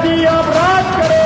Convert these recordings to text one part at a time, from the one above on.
जी आप राज करो।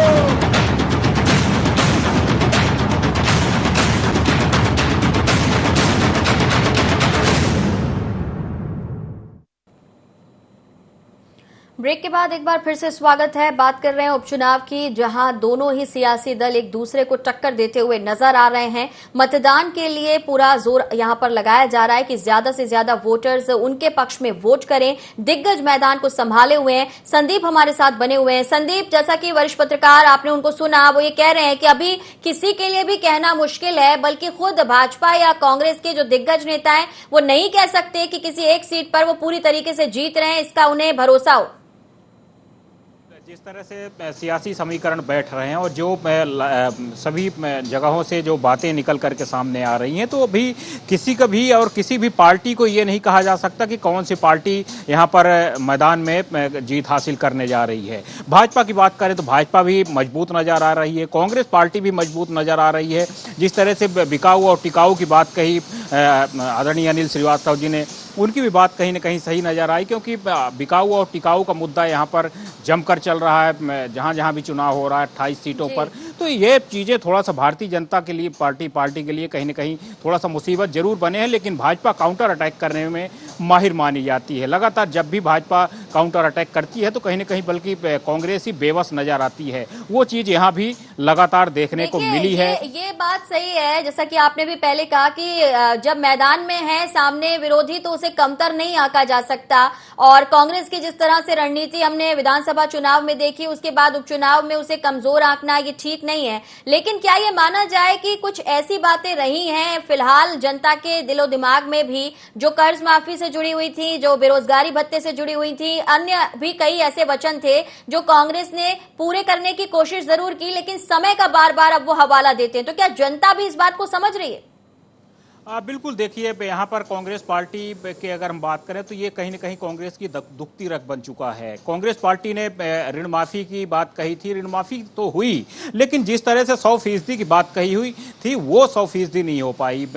ब्रेक के बाद एक बार फिर से स्वागत है। बात कर रहे हैं उपचुनाव की, जहां दोनों ही सियासी दल एक दूसरे को टक्कर देते हुए नजर आ रहे हैं। मतदान के लिए पूरा जोर यहां पर लगाया जा रहा है कि ज्यादा से ज्यादा वोटर्स उनके पक्ष में वोट करें। दिग्गज मैदान को संभाले हुए हैं। संदीप हमारे साथ बने हुए हैं। संदीप, जैसा कि वरिष्ठ पत्रकार आपने उनको सुना, वो ये कह रहे हैं कि अभी किसी के लिए भी कहना मुश्किल है, बल्कि खुद भाजपा या कांग्रेस के जो दिग्गज नेता हैं वो नहीं कह सकते कि किसी एक सीट पर वो पूरी तरीके से जीत रहे हैं, इसका उन्हें भरोसा हो। जिस तरह से सियासी समीकरण बैठ रहे हैं और जो सभी जगहों से जो बातें निकल करके सामने आ रही हैं, तो अभी किसी का भी और किसी भी पार्टी को ये नहीं कहा जा सकता कि कौन सी पार्टी यहाँ पर मैदान में जीत हासिल करने जा रही है। भाजपा की बात करें तो भाजपा भी मजबूत नजर आ रही है, कांग्रेस पार्टी भी मजबूत नजर आ रही है। जिस तरह से बिकाऊ और टिकाऊ की बात कही आदरणीय अनिल श्रीवास्तव जी ने, उनकी भी बात कहीं ना कहीं सही नजर आई, क्योंकि बिकाऊ और टिकाऊ का मुद्दा यहाँ पर जमकर चल रहा है। जहाँ जहाँ भी चुनाव हो रहा है 28 सीटों पर, तो ये चीज़ें थोड़ा सा भारतीय जनता के लिए, पार्टी के लिए कहीं ना कहीं थोड़ा सा मुसीबत जरूर बने हैं। लेकिन भाजपा काउंटर अटैक करने में माहिर मानी जाती है। लगातार जब भी भाजपा काउंटर अटैक करती है तो कहीं ना कहीं बल्कि कांग्रेस ही बेबस नजर आती है। वो चीज़ यहाँ भी लगातार देखने को मिली है। ये बात सही है, जैसा कि आपने भी पहले कहा कि जब मैदान में है सामने विरोधी तो उसे कमतर नहीं आंका जा सकता। और कांग्रेस की जिस तरह से रणनीति हमने विधानसभा चुनाव में देखी, उसके बाद उपचुनाव में उसे कमजोर आंकना ये ठीक नहीं है। लेकिन क्या ये माना जाए कि कुछ ऐसी बातें रही हैं फिलहाल जनता के दिलो दिमाग में भी, जो कर्ज माफी से जुड़ी हुई थी, जो बेरोजगारी भत्ते से जुड़ी हुई थी, अन्य भी कई ऐसे वचन थे जो कांग्रेस ने पूरे करने की कोशिश जरूर की, लेकिन समय का बार बार अब वो हवाला देते हैं। तो क्या जनता भी इस बात को समझ रही है? बिल्कुल, देखिए यहाँ पर कांग्रेस पार्टी के अगर हम बात करें तो ये कहीं ना कहीं कांग्रेस की दुखती रग बन चुका है। कांग्रेस पार्टी ने ऋण माफी की बात कही थी, ऋण माफी तो हुई, लेकिन जिस तरह से 100% की बात कही हुई थी वो 100% नहीं हो पाई।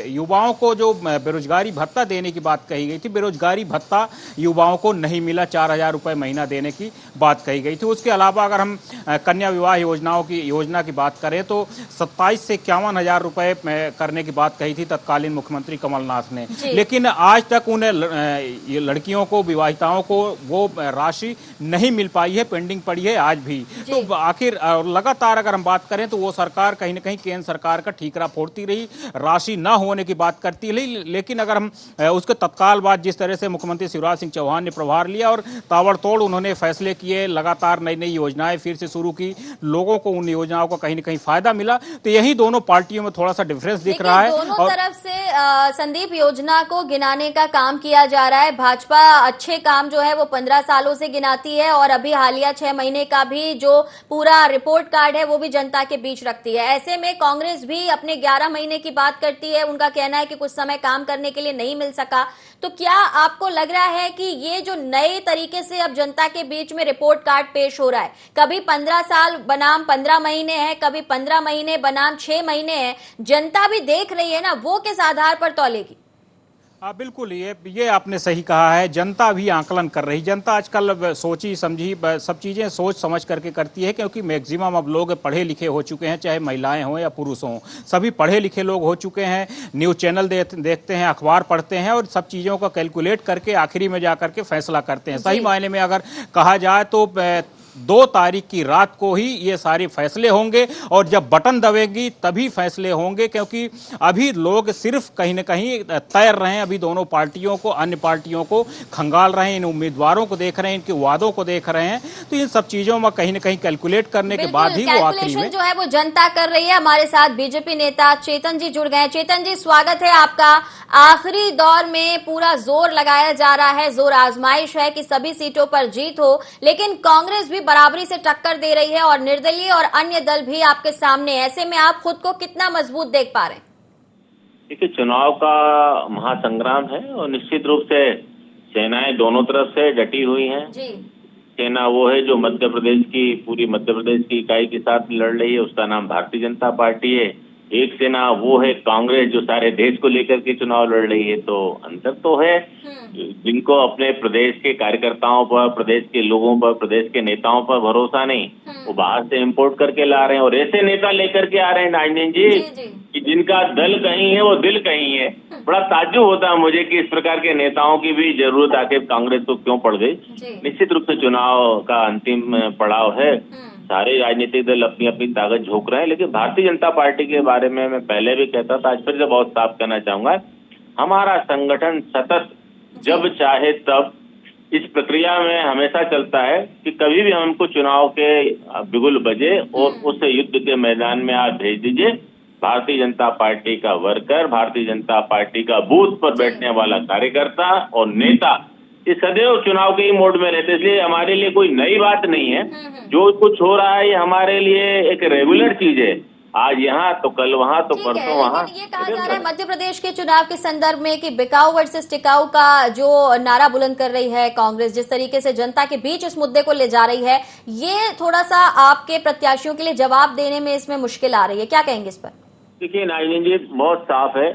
युवाओं को जो बेरोजगारी भत्ता देने की बात कही गई थी, बेरोजगारी भत्ता युवाओं को नहीं मिला। 4,000 रुपये महीना देने की बात कही गई थी। उसके अलावा अगर हम कन्या विवाह योजना की बात करें तो 27 से 51,000 रुपये करने की बात कही थी तत्कालीन मुख्यमंत्री कमलनाथ ने, लेकिन आज तक उन्हें लड़कियों को, विवाहिताओं को वो राशि नहीं मिल पाई है, पेंडिंग पड़ी है आज भी। तो आखिर लगातार अगर हम बात करें तो वो सरकार कहीं ना कहीं केंद्र सरकार का ठीकरा फोड़ती रही, राशि ना होने की बात करती रही। लेकिन अगर हम उसके तत्काल बाद जिस तरह से मुख्यमंत्री शिवराज सिंह चौहान ने प्रभार लिया और ताबड़तोड़ उन्होंने फैसले किए, लगातार नई नई योजनाएं फिर से शुरू की, लोगों को उन योजनाओं का कहीं ना कहीं फायदा मिला। तो यही दोनों पार्टियों में थोड़ा सा डिफरेंस दिख रहा है। दोनों तरफ से संदीप योजना को गिनाने का काम किया जा रहा है। भाजपा अच्छे काम जो है वो 15 सालों से गिनाती है और अभी हालिया 6 महीने का भी जो पूरा रिपोर्ट कार्ड है वो भी जनता के बीच रखती है। ऐसे में कांग्रेस भी अपने 11 महीने की बात करती है। उनका कहना है कि कुछ समय काम करने के लिए नहीं मिल सका। तो क्या आपको लग रहा है कि ये जो नए तरीके से अब जनता के बीच में रिपोर्ट कार्ड पेश हो रहा है, कभी 15 साल बनाम 15 महीने है, कभी 15 महीने बनाम 6 महीने है, जनता भी देख रही है ना, वो किस आधार पर तौलेगी? बिल्कुल, ये आपने सही कहा है। जनता भी आकलन कर रही। जनता आजकल सोची समझी सब चीज़ें सोच समझ करके करती है, क्योंकि मैक्सिमम अब लोग पढ़े लिखे हो चुके हैं, चाहे महिलाएं हों या पुरुष हों, सभी पढ़े लिखे लोग हो चुके हैं। न्यूज़ चैनल देखते हैं, अखबार पढ़ते हैं और सब चीज़ों का कैलकुलेट करके आखिरी में जा करके फैसला करते हैं। सही मायने में अगर कहा जाए तो 2 तारीख की रात को ही ये सारे फैसले होंगे और जब बटन दबेगी तभी फैसले होंगे, क्योंकि अभी लोग सिर्फ कहीं ना कहीं तैर रहे हैं। अभी दोनों पार्टियों को, अन्य पार्टियों को खंगाल रहे हैं, इन उम्मीदवारों को देख रहे हैं, इनके वादों को देख रहे हैं। तो इन सब चीजों में कहीं ना कहीं कैलकुलेट करने के बाद ही वो आखिरी में जो है वो जनता कर रही है। हमारे साथ बीजेपी नेता चेतन जी जुड़ गए। चेतन जी, स्वागत है आपका। आखिरी दौर में पूरा जोर लगाया जा रहा है, जोर आजमाइश है कि सभी सीटों पर जीत हो, लेकिन कांग्रेस भी बराबरी से टक्कर दे रही है और निर्दलीय और अन्य दल भी आपके सामने। ऐसे में आप खुद को कितना मजबूत देख पा रहे हैं? देखिए, चुनाव का महासंग्राम है और निश्चित रूप से सेनाएं दोनों तरफ से डटी हुई हैं। सेना वो है जो मध्य प्रदेश की, पूरी मध्य प्रदेश की इकाई के साथ लड़ रही है, उसका नाम भारतीय जनता पार्टी है। एक सेना वो है कांग्रेस जो सारे देश को लेकर के चुनाव लड़ रही है, तो अंतर तो है। जिनको अपने प्रदेश के कार्यकर्ताओं पर, प्रदेश के लोगों पर, प्रदेश के नेताओं पर भरोसा नहीं, वो बाहर से इंपोर्ट करके ला रहे हैं और ऐसे नेता लेकर के आ रहे हैं नाजनीन जी कि जिनका दल कहीं है वो दिल कहीं है। बड़ा ताज्जुब होता है मुझे कि इस प्रकार के नेताओं की भी जरूरत आखिर कांग्रेस को क्यों पड़ गई। निश्चित रूप से चुनाव का अंतिम पड़ाव है, सारे राजनीतिक दल अपनी अपनी ताकत झोंक रहे हैं, लेकिन भारतीय जनता पार्टी के बारे में मैं पहले भी कहता था, आज फिर से बहुत साफ कहना चाहूंगा, हमारा संगठन सतत जब चाहे तब इस प्रक्रिया में हमेशा चलता है कि कभी भी हमको चुनाव के बिगुल बजे और उस युद्ध के मैदान में आप भेज दीजिए, भारतीय जनता पार्टी का वर्कर, भारतीय जनता पार्टी का बूथ पर बैठने वाला कार्यकर्ता और नेता ये सदैव चुनाव के ही मोड में रहते, इसलिए हमारे लिए कोई नई बात नहीं है। जो कुछ हो रहा है ये हमारे लिए एक रेगुलर चीज है, आज यहाँ तो कल वहाँ तो परसों वहाँ। ये कहा जा रहा है मध्य प्रदेश के चुनाव के संदर्भ में कि बिकाऊ वर्सेस टिकाऊ का जो नारा बुलंद कर रही है कांग्रेस, जिस तरीके से जनता के बीच इस मुद्दे को ले जा रही है, ये थोड़ा सा आपके प्रत्याशियों के लिए जवाब देने में इसमें मुश्किल आ रही है, क्या कहेंगे इस पर? देखिए नाजनीन जी, बहुत साफ है,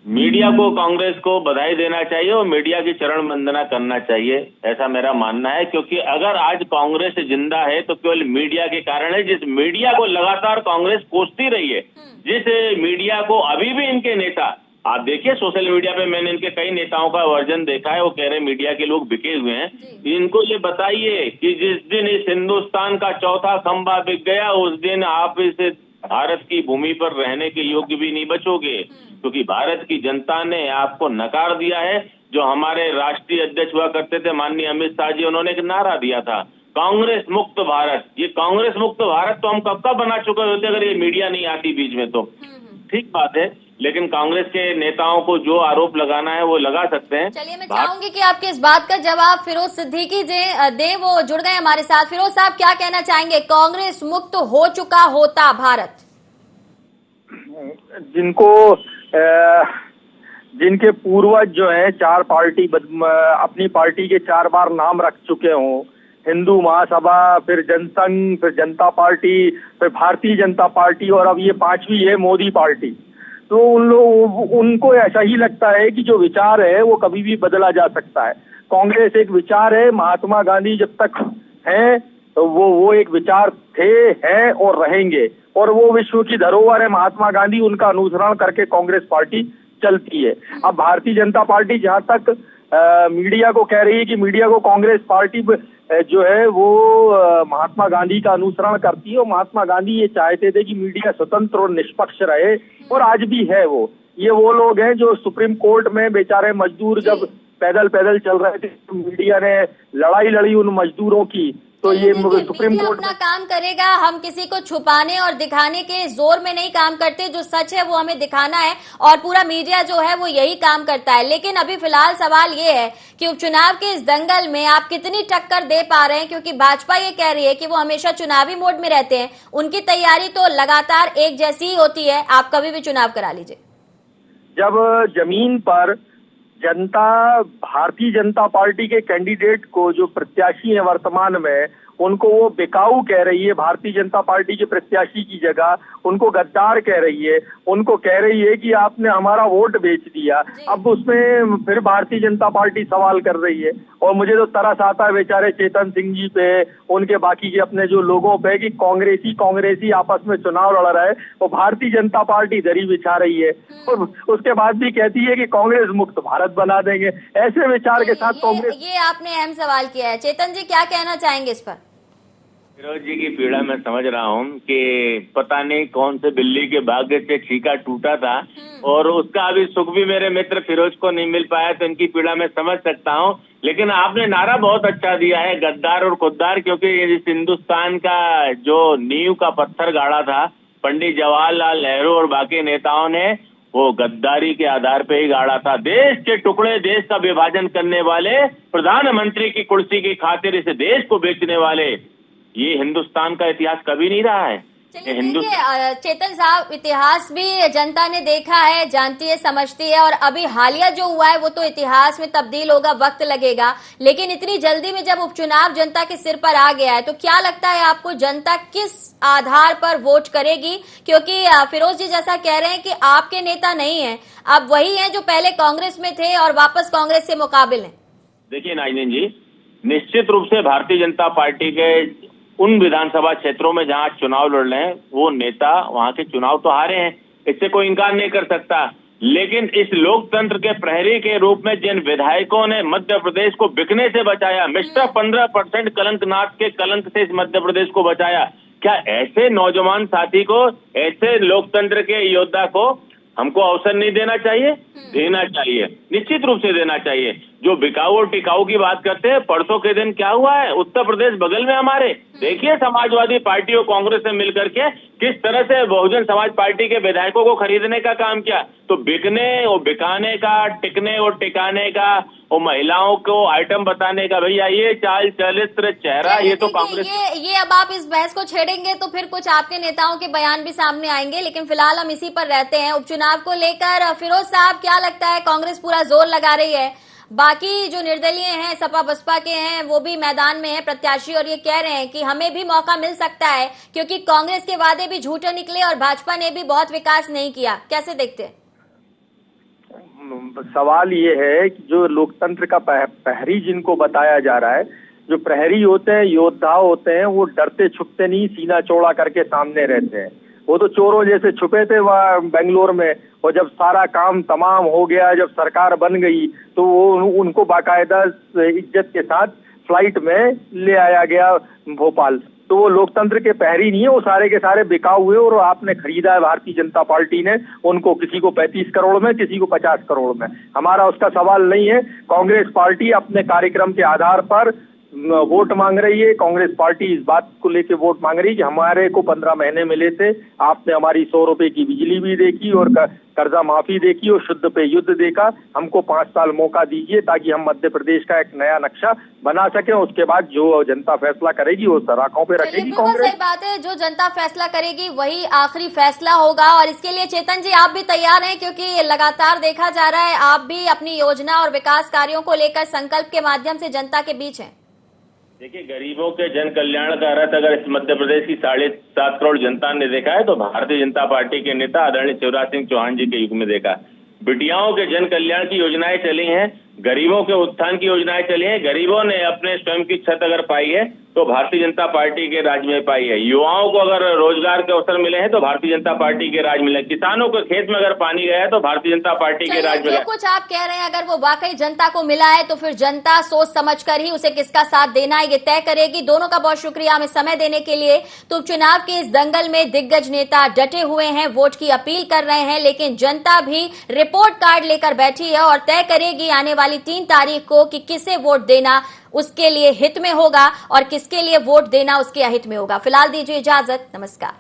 मीडिया को कांग्रेस को बधाई देना चाहिए और मीडिया की चरण वंदना करना चाहिए, ऐसा मेरा मानना है। क्योंकि अगर आज कांग्रेस जिंदा है तो केवल मीडिया के कारण है, जिस मीडिया को लगातार कांग्रेस कोसती रही है, जिस मीडिया को अभी भी इनके नेता, आप देखिए सोशल मीडिया पे मैंने इनके कई नेताओं का वर्जन देखा है, वो कह रहे हैं मीडिया के लोग बिके हुए हैं। इनको ये बताइए कि जिस दिन इस हिंदुस्तान का चौथा खंभा बिक गया उस दिन आप इस भारत की भूमि पर रहने के योग्य भी नहीं बचोगे, क्योंकि भारत की जनता ने आपको नकार दिया है। जो हमारे राष्ट्रीय अध्यक्ष हुआ करते थे माननीय अमित शाह जी, उन्होंने एक नारा दिया था कांग्रेस मुक्त भारत। ये कांग्रेस मुक्त भारत तो हम कब का बना चुके होते अगर ये मीडिया नहीं आती बीच में, तो ठीक बात है, लेकिन कांग्रेस के नेताओं को जो आरोप लगाना है वो लगा सकते हैं। चलिए मैं चाहूंगी कि आपके इस बात का जवाब फिरोज सिद्दीकी दे, वो जुड़ गए हमारे साथ। फिरोज साहब क्या कहना चाहेंगे, कांग्रेस मुक्त हो चुका होता भारत? जिनके पूर्वज जो है चार पार्टी अपनी पार्टी के 4 बार नाम रख चुके हों, हिंदू महासभा, फिर जनसंघ, फिर जनता पार्टी, फिर भारतीय जनता पार्टी और अब ये 5वीं है मोदी पार्टी, तो उनको ऐसा ही लगता है कि जो विचार है वो कभी भी बदला जा सकता है। कांग्रेस एक विचार है, महात्मा गांधी जब तक हैं तो वो एक विचार थे, हैं और रहेंगे, और वो विश्व की धरोहर है महात्मा गांधी, उनका अनुसरण करके कांग्रेस पार्टी चलती है। अब भारतीय जनता पार्टी जहां तक मीडिया को कह रही है कि मीडिया को कांग्रेस पार्टी जो है वो महात्मा गांधी का अनुसरण करती है, और महात्मा गांधी ये चाहते थे कि मीडिया स्वतंत्र और निष्पक्ष रहे, और आज भी है वो। ये वो लोग हैं जो सुप्रीम कोर्ट में बेचारे मजदूर जब पैदल चल रहे थे, मीडिया ने लड़ाई लड़ी उन मजदूरों की, तो ये सुप्रीम कोर्ट अपना काम करेगा। हम किसी को छुपाने और दिखाने के जोर में नहीं काम करते, जो सच है वो हमें दिखाना है, और पूरा मीडिया जो है वो यही काम करता है। लेकिन अभी फिलहाल सवाल ये है कि उपचुनाव के इस दंगल में आप कितनी टक्कर दे पा रहे हैं, क्योंकि भाजपा ये कह रही है कि वो हमेशा चुनावी मोड में रहते हैं, उनकी तैयारी तो लगातार एक जैसी ही होती है, आप कभी भी चुनाव करा लीजिए। जब जमीन पर जनता भारतीय जनता पार्टी के कैंडिडेट को, जो प्रत्याशी है वर्तमान में, उनको वो बिकाऊ कह रही है, भारतीय जनता पार्टी के प्रत्याशी की जगह उनको गद्दार कह रही है, उनको कह रही है कि आपने हमारा वोट बेच दिया, अब उसमें फिर भारतीय जनता पार्टी सवाल कर रही है। और मुझे तो तरस आता है बेचारे चेतन सिंह जी पे, उनके बाकी के अपने जो लोगों पे, कि कांग्रेसी आपस में चुनाव लड़ रहा है, वो भारतीय जनता पार्टी दरी बिछा रही है, और उसके बाद भी कहती है कि कांग्रेस मुक्त भारत बना देंगे। ऐसे विचार के साथ कांग्रेस, ये आपने अहम सवाल किया है। चेतन जी क्या कहना चाहेंगे इस पर? फिरोज जी की पीड़ा मैं समझ रहा हूँ कि पता नहीं कौन से बिल्ली के भाग्य से छीका टूटा था, और उसका अभी सुख भी मेरे मित्र फिरोज को नहीं मिल पाया, तो इनकी पीड़ा मैं समझ सकता हूँ। लेकिन आपने नारा बहुत अच्छा दिया है, गद्दार और खुद्दार, क्योंकि इस हिंदुस्तान का जो नींव का पत्थर गाड़ा था पंडित जवाहरलाल नेहरू और बाकी नेताओं ने, वो गद्दारी के आधार पे ही गाड़ा था। देश के टुकड़े, देश का विभाजन करने वाले, प्रधानमंत्री की कुर्सी की खातिर इस देश को बेचने वाले, ये हिंदुस्तान का इतिहास कभी नहीं रहा है। चलिए देखिए चेतन साहब, इतिहास भी जनता ने देखा है, जानती है, समझती है, और अभी हालिया जो हुआ है वो तो इतिहास में तब्दील होगा, वक्त लगेगा, लेकिन इतनी जल्दी में जब उपचुनाव जनता के सिर पर आ गया है तो क्या लगता है आपको जनता किस आधार पर वोट करेगी? क्योंकि फिरोज जी जैसा कह रहे हैं कि आपके नेता नहीं है, अब वही है जो पहले कांग्रेस में थे और वापस कांग्रेस से मुकाबिल है। देखिए नाज़नीन जी, निश्चित रूप से भारतीय जनता पार्टी के उन विधानसभा क्षेत्रों में जहां चुनाव लड़ रहे हैं वो नेता वहां के चुनाव तो हारे हैं, इससे कोई इंकार नहीं कर सकता। लेकिन इस लोकतंत्र के प्रहरी के रूप में जिन विधायकों ने मध्य प्रदेश को बिकने से बचाया, मिस्टर 15% कलंकनाथ के कलंक से इस मध्य प्रदेश को बचाया, क्या ऐसे नौजवान साथी को, ऐसे लोकतंत्र के योद्धा को हमको अवसर नहीं देना चाहिए? देना चाहिए, निश्चित रूप से देना चाहिए। जो बिकाऊ और टिकाऊ की बात करते हैं, परसों के दिन क्या हुआ है उत्तर प्रदेश बगल में हमारे, देखिए समाजवादी पार्टी और कांग्रेस ने मिलकर के किस तरह से बहुजन समाज पार्टी के विधायकों को खरीदने का काम किया। तो बिकने और बिकाने का, टिकने और टिकाने का और महिलाओं को आइटम बताने का, भैया ये चाल चरित्र चेहरा, ये तो कांग्रेस। ये अब आप इस बहस को छेड़ेंगे तो फिर कुछ आपके नेताओं के बयान भी सामने आएंगे, लेकिन फिलहाल हम इसी पर रहते हैं। उपचुनाव को लेकर फिरोज साहब क्या लगता है, कांग्रेस पूरा जोर लगा रही है, बाकी जो निर्दलीय हैं, सपा बसपा के हैं, वो भी मैदान में है प्रत्याशी, और ये कह रहे हैं कि हमें भी मौका मिल सकता है क्योंकि कांग्रेस के वादे भी झूठे निकले और भाजपा ने भी बहुत विकास नहीं किया। कैसे देखते हैं? सवाल ये है कि जो लोकतंत्र का प्रहरी जिनको बताया जा रहा है, जो प्रहरी होते हैं, योद्धा होते हैं, वो डरते छुपते नहीं, सीना चौड़ा करके सामने रहते हैं। वो तो चोरों जैसे छुपे थे वहाँ बेंगलोर में, और जब सारा काम तमाम हो गया, जब सरकार बन गई तो वो उनको बाकायदा इज्जत के साथ फ्लाइट में ले आया गया भोपाल। तो वो लोकतंत्र के प्रहरी नहीं है, वो सारे के सारे बिकाऊ हुए और आपने खरीदा है भारतीय जनता पार्टी ने उनको, किसी को 35 करोड़ में, किसी को 50 करोड़ में। हमारा उसका सवाल नहीं है। कांग्रेस पार्टी अपने कार्यक्रम के आधार पर वोट मांग रही है। कांग्रेस पार्टी इस बात को लेकर वोट मांग रही है कि हमारे को 15 महीने मिले थे, आपने हमारी 100 रुपए की बिजली भी देखी और कर्जा माफी देखी और शुद्ध पे युद्ध देखा, हमको 5 साल मौका दीजिए ताकि हम मध्य प्रदेश का एक नया नक्शा बना सके। उसके बाद जो जनता फैसला करेगी वो सराखों पे रखेगी कांग्रेस। सही बात है, जो जनता फैसला करेगी वही आखिरी फैसला होगा। और इसके लिए चेतन जी आप भी तैयार हैं, क्योंकि लगातार देखा जा रहा है आप भी अपनी योजना और विकास कार्यों को लेकर संकल्प के माध्यम से जनता के बीच हैं। देखिए, गरीबों के जन कल्याण का रथ अगर इस मध्य प्रदेश की 7.5 करोड़ जनता ने देखा है तो भारतीय जनता पार्टी के नेता आदरणीय शिवराज सिंह चौहान जी के युग में देखा। बिटियाओं के जन कल्याण की योजनाएं चली हैं, गरीबों के उत्थान की योजनाएं चली हैं। गरीबों ने अपने स्वयं की छत अगर पाई है तो भारतीय जनता पार्टी के राज में पाई है। युवाओं को अगर रोजगार के अवसर मिले हैं तो भारतीय जनता पार्टी के राज मिले। किसानों को खेत में अगर पानी गया है तो भारतीय जनता पार्टी के राज में। जो कुछ आप कह रहे हैं अगर वो वाकई जनता को मिला है तो फिर जनता सोच समझकर ही उसे किसका साथ देना है ये तय करेगी। दोनों का बहुत शुक्रिया हमें समय देने के लिए। तो चुनाव के इस दंगल में दिग्गज नेता डटे हुए हैं, वोट की अपील कर रहे हैं, लेकिन जनता भी रिपोर्ट कार्ड लेकर बैठी है और तय करेगी आने वाली 3 तारीख को कि किसे वोट देना उसके लिए हित में होगा और किसके लिए वोट देना उसके अहित में होगा। फिलहाल दीजिए इजाजत, नमस्कार।